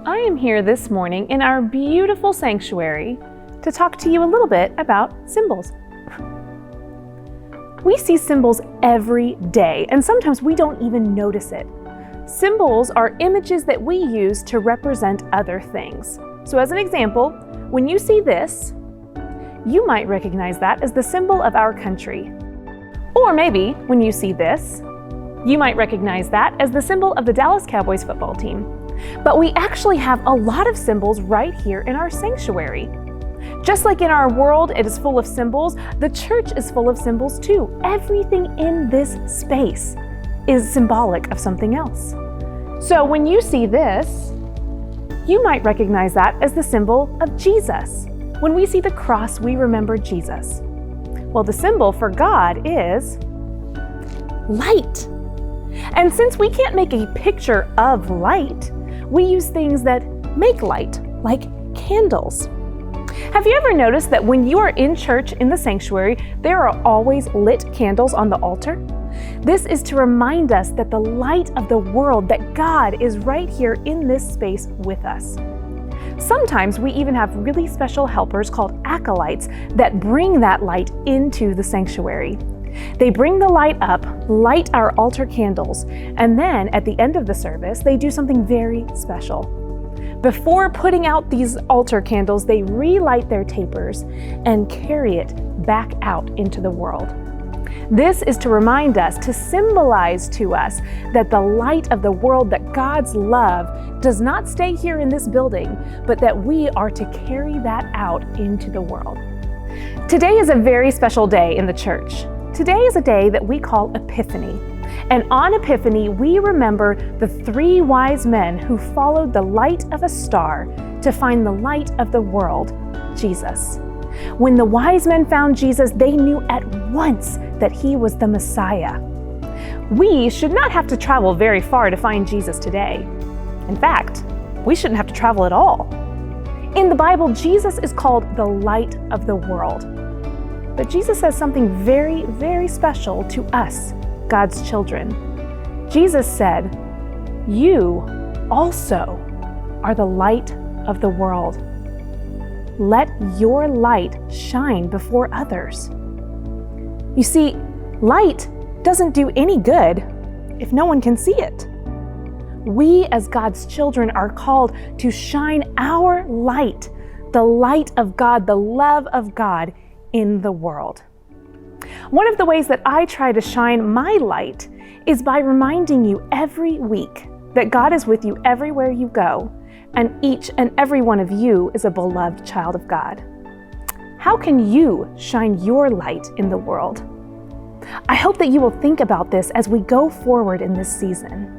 I am here this morning in our beautiful sanctuary to talk to you a little bit about symbols. We see symbols every day, and sometimes we don't even notice it. Symbols are images that we use to represent other things. So as an example, when you see this, you might recognize that as the symbol of our country. Or maybe when you see this, you might recognize that as the symbol of the Dallas Cowboys football team. But we actually have a lot of symbols right here in our sanctuary. Just like in our world, it is full of symbols, the church is full of symbols too. Everything in this space is symbolic of something else. So when you see this, you might recognize that as the symbol of Jesus. When we see the cross, we remember Jesus. Well, the symbol for God is light. And since we can't make a picture of light, we use things that make light, like candles. Have you ever noticed that when you are in church in the sanctuary, there are always lit candles on the altar? This is to remind us that the light of the world, that God is right here in this space with us. Sometimes we even have really special helpers called acolytes that bring that light into the sanctuary. They bring the light up, light our altar candles, and then at the end of the service, they do something very special. Before putting out these altar candles, they relight their tapers and carry it back out into the world. This is to remind us, to symbolize to us that the light of the world, that God's love does not stay here in this building, but that we are to carry that out into the world. Today is a very special day in the church. Today is a day that we call Epiphany. And on Epiphany, we remember the 3 wise men who followed the light of a star to find the light of the world, Jesus. When the wise men found Jesus, they knew at once that he was the Messiah. We should not have to travel very far to find Jesus today. In fact, we shouldn't have to travel at all. In the Bible, Jesus is called the light of the world. But Jesus says something very, very special to us, God's children. Jesus said, "You also are the light of the world. Let your light shine before others." You see, light doesn't do any good if no one can see it. We as God's children are called to shine our light, the light of God, the love of God in the world. One of the ways that I try to shine my light is by reminding you every week that God is with you everywhere you go, and each and every one of you is a beloved child of God. How can you shine your light in the world? I hope that you will think about this as we go forward in this season.